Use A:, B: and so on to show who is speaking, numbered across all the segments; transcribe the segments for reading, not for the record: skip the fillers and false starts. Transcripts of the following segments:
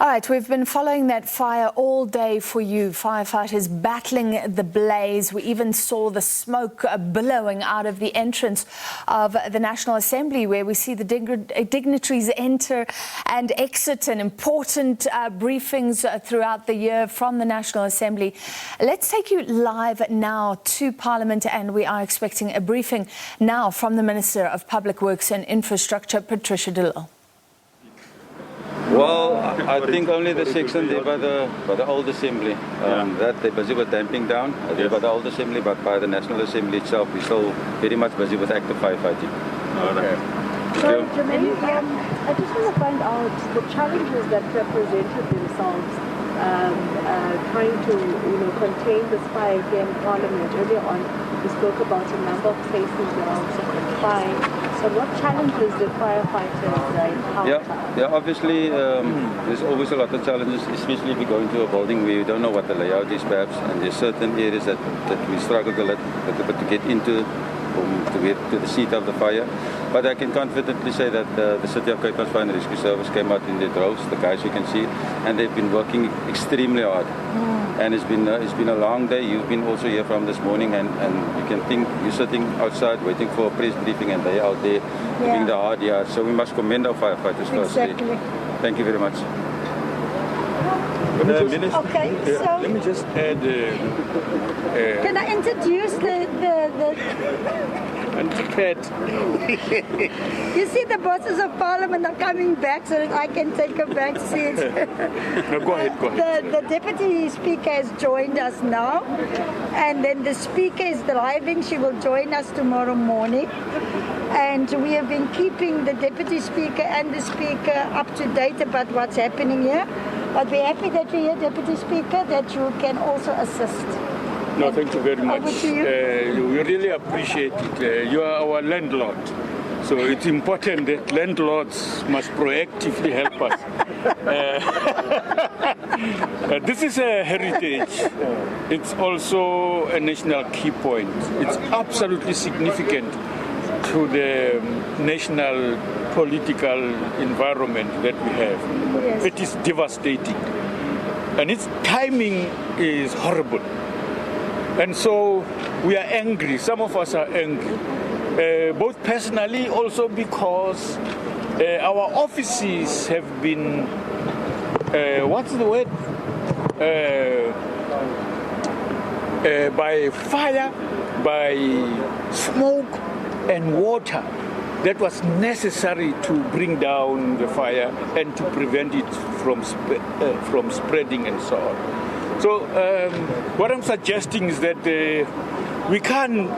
A: All right, we've been following that fire all day for you, firefighters battling the blaze. We even saw the smoke billowing out of the entrance of the National Assembly, where we see the dignitaries enter and exit, and important briefings throughout the year from the National Assembly. Let's take you live now to Parliament, and we are expecting a briefing now from the Minister of Public Works and Infrastructure, Patricia de Lille.
B: Well, I think only the section there by the old assembly. That they're busy with damping down. There by the old assembly, but by the National Assembly itself, we're still very much busy with active firefighting.
C: Okay. So, Jermaine, I just want to find out the challenges that represented themselves trying to, contain this fire here in Parliament. Earlier on, we spoke about a number of places that are also confined. So what challenges did firefighters encounter?
B: Yeah, obviously there's always a lot of challenges, especially if you go into a building where you don't know what the layout is perhaps, and there's certain areas that we struggle a little bit to get into, to get to the seat of the fire. But I can confidently say that the City of Cape Town's Fire and Rescue Service came out in their droves, the guys you can see, and they've been working extremely hard. And it's been a long day. You've been also here from this morning, and you can think you're sitting outside waiting for a press briefing, and they're out there doing the hard yards. So we must commend our firefighters firstly. Thank you very much.
D: Let me just add.
E: Can I introduce the
D: Pat.
E: You see, the bosses of Parliament are coming back so that I can take a back seat.
D: No, go ahead.
E: The Deputy Speaker has joined us now, and then the Speaker is driving. She will join us tomorrow morning. And we have been keeping the Deputy Speaker and the Speaker up to date about what's happening here. But we're happy that you're here, Deputy Speaker, that you can also assist.
D: No, thank you very much.
E: Over to you.
D: We really appreciate it. You are our landlord. So it's important that landlords must proactively help us. This is a heritage. It's also a national key point. It's absolutely significant to the national political environment that we have.
E: Yes.
D: It is devastating. And its timing is horrible. And so we are angry. Some of us are angry. Both personally, also because our offices have been, what's the word? By fire, by smoke and water that was necessary to bring down the fire and to prevent it from spreading and so on. So what I'm suggesting is that we can't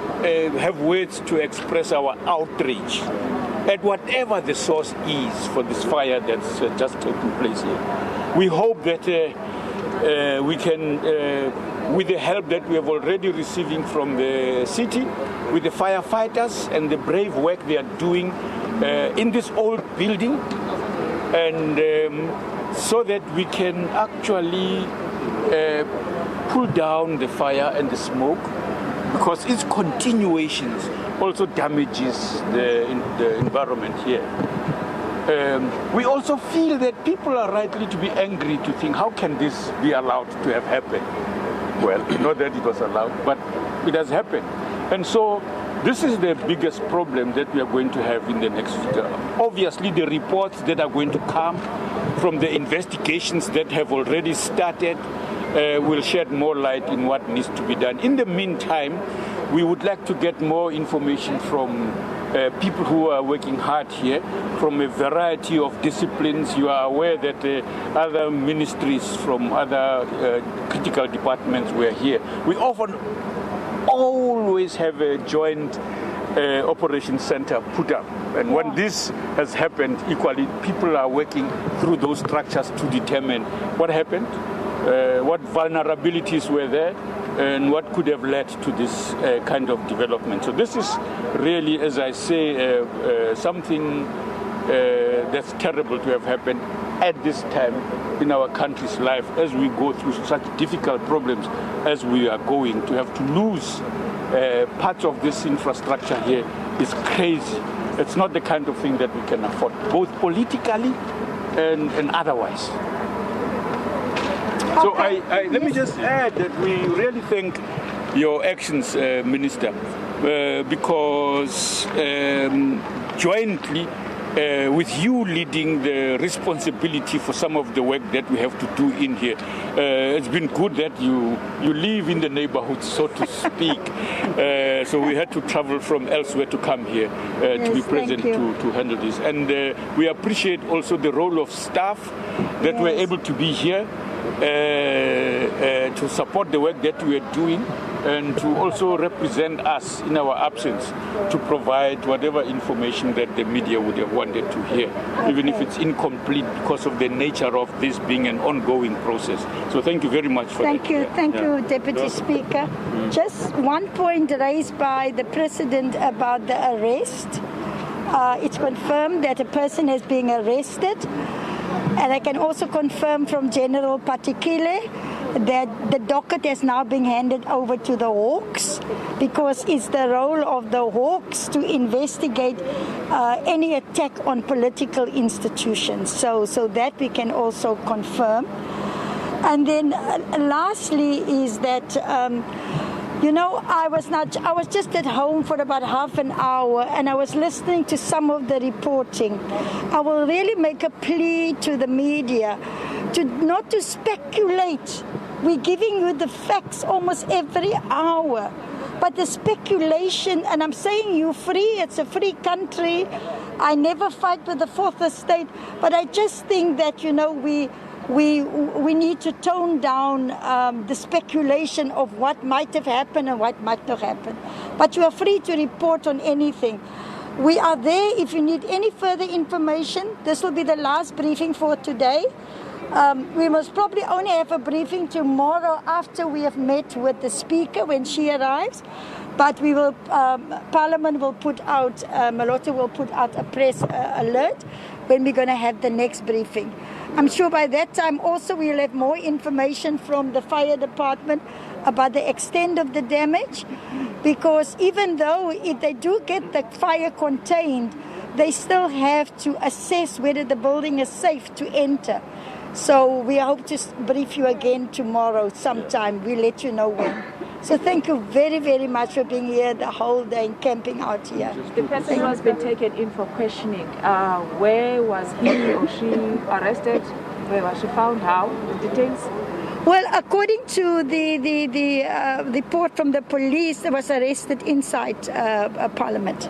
D: have words to express our outrage at whatever the source is for this fire that's just taking place here. We hope that we can, with the help that we have already receiving from the city, with the firefighters and the brave work they are doing in this old building, and so that we can actually pull down the fire and the smoke, because its continuations also damages the environment here. We also feel that people are rightly to be angry, to think, how can this be allowed to have happened? Well, not that it was allowed, but it has happened. And so this is the biggest problem that we are going to have in the next future. Obviously, the reports that are going to come from the investigations that have already started will shed more light in what needs to be done. In the meantime, we would like to get more information from people who are working hard here, from a variety of disciplines. You are aware that other ministries from other critical departments were here. We often always have a joint operation center put up. And when this has happened, equally, people are working through those structures to determine what happened, what vulnerabilities were there, and what could have led to this kind of development. So this is really, as I say, something that's terrible to have happened at this time in our country's life, as we go through such difficult problems as we are going. To have to lose parts of this infrastructure here is crazy. It's not the kind of thing that we can afford, both politically and otherwise. So let me just add that we really thank your actions, Minister, because jointly with you leading the responsibility for some of the work that we have to do in here, it's been good that you live in the neighborhood, so to speak. So we had to travel from elsewhere to come here to be present to handle this. And we appreciate also the role of staff that were able to be here to support the work that we are doing, and to also represent us in our absence, to provide whatever information that the media would have wanted to hear, even if it's incomplete because of the nature of this being an ongoing process. So thank you very much for that.
E: Thank you, Deputy Speaker. Just one point raised by the President about the arrest. It's confirmed that a person is being arrested. And I can also confirm from General Patikile that the docket has now been handed over to the Hawks, because it's the role of the Hawks to investigate any attack on political institutions. So that we can also confirm. And then lastly is that I was just at home for about half an hour, and I was listening to some of the reporting. I will really make a plea to the media not to speculate. We're giving you the facts almost every hour. But the speculation, and I'm saying you free, it's a free country. I never fight with the fourth estate, but I just think that, we need to tone down the speculation of what might have happened and what might not happen. But you are free to report on anything. We are there if you need any further information. This will be the last briefing for today. We must probably only have a briefing tomorrow after we have met with the Speaker when she arrives. But we will, Parliament will put out, Maloto will put out a press alert when we're going to have the next briefing. I'm sure by that time also we'll have more information from the fire department about the extent of the damage, because even though if they do get the fire contained, they still have to assess whether the building is safe to enter. So we hope to brief you again tomorrow sometime. We'll let you know when. So thank you very, very much for being here the whole day and camping out here.
C: The person who has been taken in for questioning, where was he or she arrested? Where was she found? How? The details?
E: Well, according to the report from the police, they was arrested inside Parliament.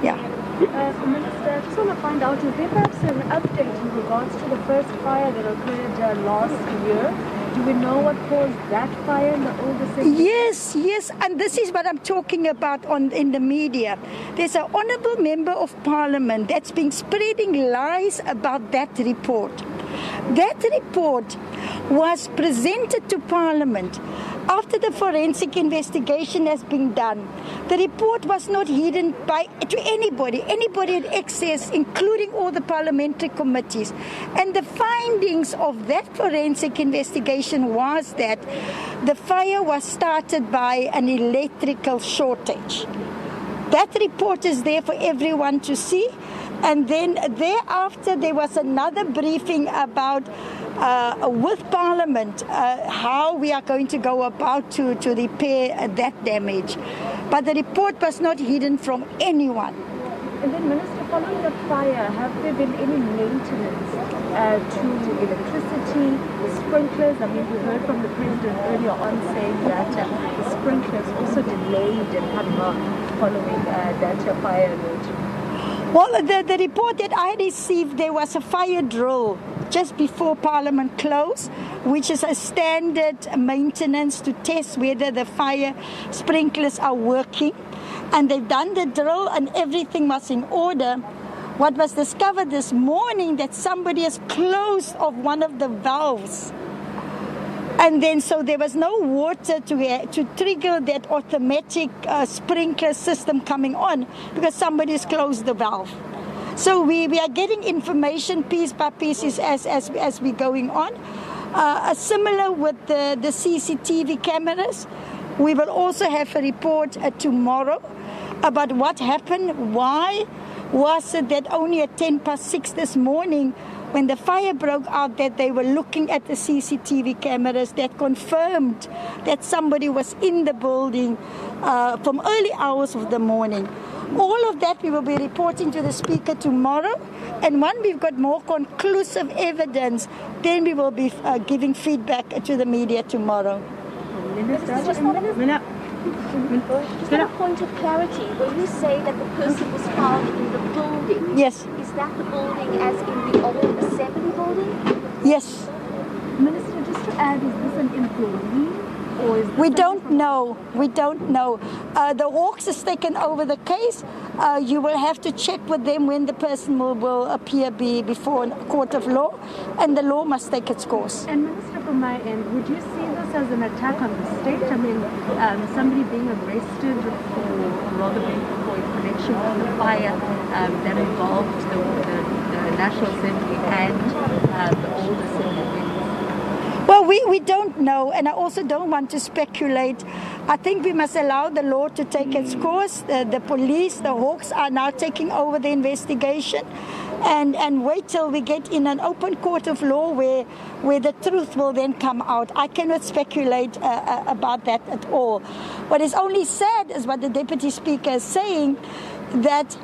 E: Yeah.
C: Minister, I just want to find out, is there perhaps an update in regards to the first fire that occurred last year? Do we know what caused that fire in the older city?
E: Yes, and this is what I'm talking about in the media. There's an honourable member of Parliament that's been spreading lies about that report. That report was presented to Parliament after the forensic investigation has been done. The report was not hidden to anybody had access, including all the parliamentary committees. And the findings of that forensic investigation was that the fire was started by an electrical shortage. That report is there for everyone to see. And then thereafter, there was another briefing about with Parliament how we are going to go about to repair that damage. But the report was not hidden from anyone.
C: And then, Minister, following the fire, have there been any maintenance to electricity, sprinklers? I mean, we heard from the President earlier on saying that the sprinklers also delayed in coming on following that fire alert.
E: Well, the report that I received, there was a fire drill just before Parliament closed, which is a standard maintenance to test whether the fire sprinklers are working. And they've done the drill and everything was in order. What was discovered this morning that somebody has closed off one of the valves. And then so there was no water to trigger that automatic sprinkler system coming on because somebody's closed the valve. So we are getting information piece by piece as we're going on. Similar with the CCTV cameras, we will also have a report tomorrow about what happened, why, was it that only at 6:10 this morning, when the fire broke out, that they were looking at the CCTV cameras that confirmed that somebody was in the building from early hours of the morning. All of that we will be reporting to the Speaker tomorrow, and when we've got more conclusive evidence, then we will be giving feedback to the media tomorrow.
C: Just a point of clarity. When you say that the person was found in the building,
E: Yes,
C: is that the building as in the old assembly building?
E: yes.
C: Minister, just to add, is this an employee or is this
E: We don't know. We don't know. The Hawks has taken over the case. You will have to check with them when the person will appear before a court of law, and the law must take its course.
F: And Minister, from my end, would you see this as an attack on the state? I mean, somebody being arrested for in connection with the fire that involved the National Assembly and the old Assembly.
E: Well, we don't know, and I also don't want to speculate. I think we must allow the law to take its course. The police, the Hawks, are now taking over the investigation, and wait till we get in an open court of law where the truth will then come out. I cannot speculate about that at all. What is only sad is what the Deputy Speaker is saying, that,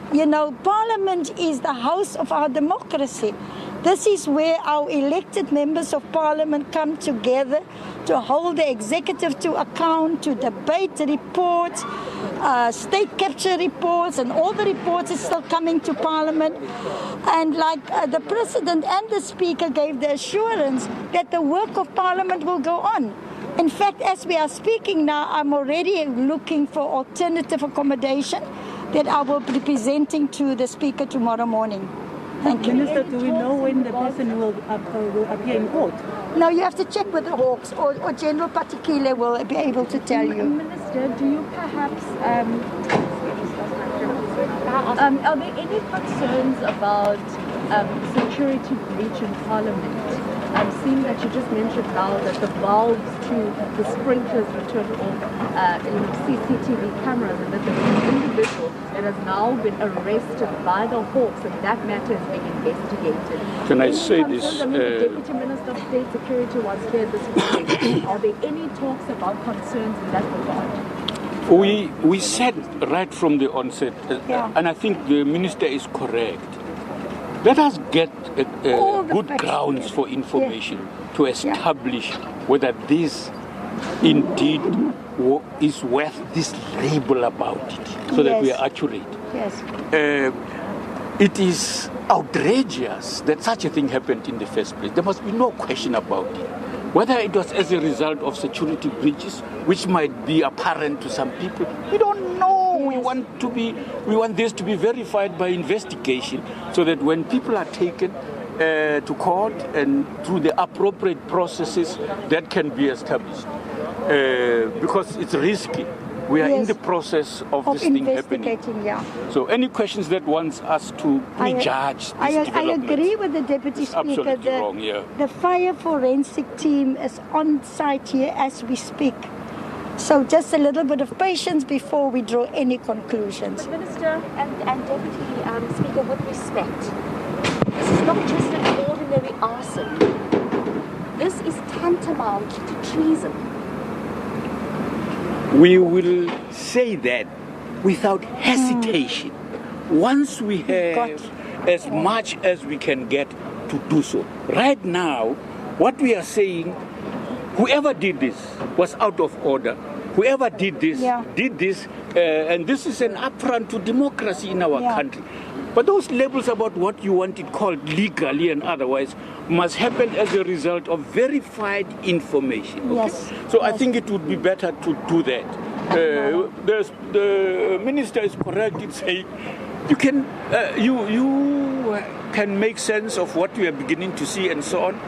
E: Parliament is the house of our democracy. This is where our elected members of Parliament come together to hold the executive to account, to debate reports, state capture reports, and all the reports is still coming to Parliament. And like the President and the Speaker gave the assurance that the work of Parliament will go on. In fact, as we are speaking now, I'm already looking for alternative accommodation that I will be presenting to the Speaker tomorrow morning. Thank you.
F: Minister, do we know when the person will appear in court?
E: No, you have to check with the Hawks, or General Patikile will be able to tell you.
F: Minister, do you perhaps, are there any concerns about security breach in Parliament? Seeing that you just mentioned now that the valves to the sprinklers were turned off in CCTV cameras, and that there's an individual that has now been arrested by the Hawks, and that matter is being investigated.
D: Can I
F: Any
D: say
F: concerns?
D: this?
F: I mean, the Deputy Minister of State Security was here this morning. Are there any talks about concerns in that regard?
D: We said right from the onset, and I think the Minister is correct. Let us get good grounds for information to establish whether this indeed is worth this label about it, so that we are accurate.
E: Yes.
D: It is outrageous that such a thing happened in the first place. There must be no question about it. Whether it was as a result of security breaches, which might be apparent to some people, we don't know. We want this to be verified by investigation, so that when people are taken to court and through the appropriate processes, that can be established. Because it's risky. We are in the process of this thing happening. So any questions that wants us to prejudge
E: I agree with the Deputy Speaker. The fire forensic team is on site here as we speak. So just a little bit of patience before we draw any conclusions.
C: But Minister and Deputy Speaker, with respect, this is not just an ordinary arson. This is tantamount to treason.
D: We will say that without hesitation, once we have as much as we can get to do so. Right now, what we are saying, whoever did this was out of order. Whoever did this, and this is an affront to democracy in our country. But those labels about what you want it called legally and otherwise must happen as a result of verified information. Okay?
E: Yes.
D: So I think it would be better to do that. The minister is correct in saying you can make sense of what we are beginning to see and so on.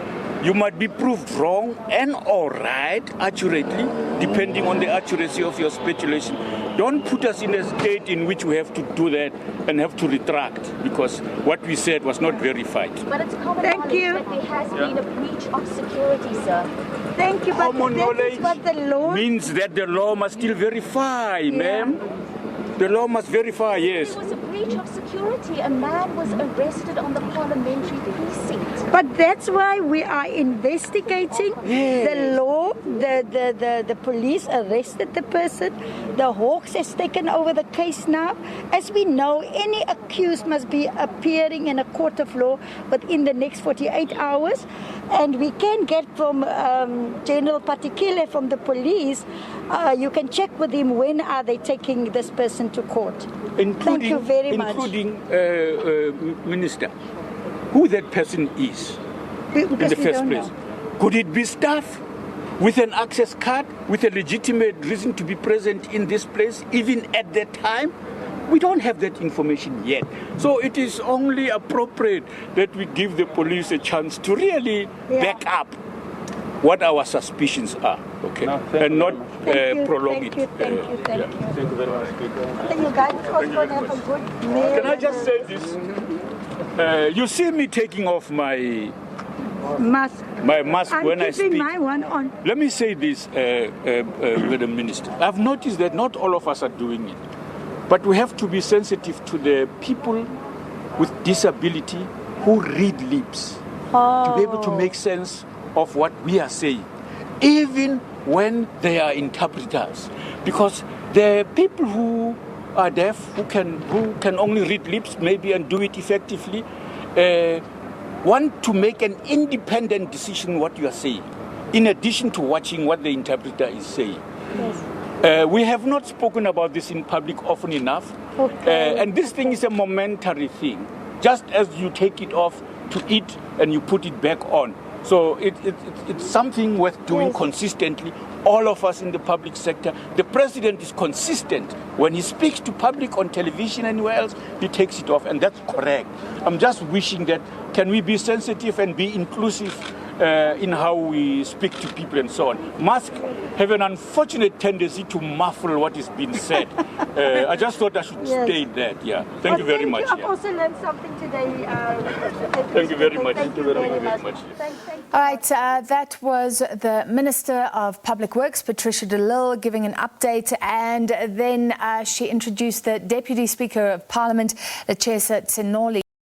D: You might be proved wrong and or right accurately, depending on the accuracy of your speculation. Don't put us in a state in which we have to do that and have to retract, because what we said was not verified.
C: But it's common knowledge that there has been a breach of security, sir.
E: Thank you, but
D: common
E: that
D: knowledge
E: is what the law
D: means that the law must still verify, ma'am. The law must verify, yes.
G: There was a breach of security. A man was arrested on the parliamentary precinct.
E: But that's why we are investigating the law. The police arrested the person. The Hawks has taken over the case now. As we know, any accused must be appearing in a court of law within the next 48 hours. And we can get from General Patikile from the police, you can check with him when are they taking this person to court. Thank you very much.
D: Including, Minister, who that person is in the first place. Could it be staff with an access card, with a legitimate reason to be present in this place, even at that time? We don't have that information yet. So it is only appropriate that we give the police a chance to really back up what our suspicions are, okay?
B: No,
D: and not prolong
E: Thank
D: it.
E: you.
B: Thank you very much, Speaker.
E: I think you guys are going to have a good meal.
D: Can I just say this? You see me taking off my
E: mask?
D: mask when I
E: I'm
D: speak.
E: keeping my one on.
D: Let me say this, Madam Minister. I've noticed that not all of us are doing it. But we have to be sensitive to the people with disability who read lips to be able to make sense of what we are saying, even when they are interpreters. Because the people who are deaf, who can only read lips maybe and do it effectively, want to make an independent decision what you are saying, in addition to watching what the interpreter is saying.
E: Yes.
D: We have not spoken about this in public often enough. And this thing is a momentary thing. Just as you take it off to eat and you put it back on. So it's something worth doing consistently. All of us in the public sector. The president is consistent. When he speaks to public on television anywhere else, he takes it off. And that's correct. I'm just wishing that can we be sensitive and be inclusive in how we speak to people and so on. Masks have an unfortunate tendency to muffle what is being said. I just thought I should state that. Yeah. Thank you very much.
E: I've also learned something today.
D: Thank you very much.
E: Thank you very much.
A: All right, that was the Minister of Public Works, Patricia de Lille, giving an update, and then she introduced the Deputy Speaker of Parliament, Lechesa Tsenoli.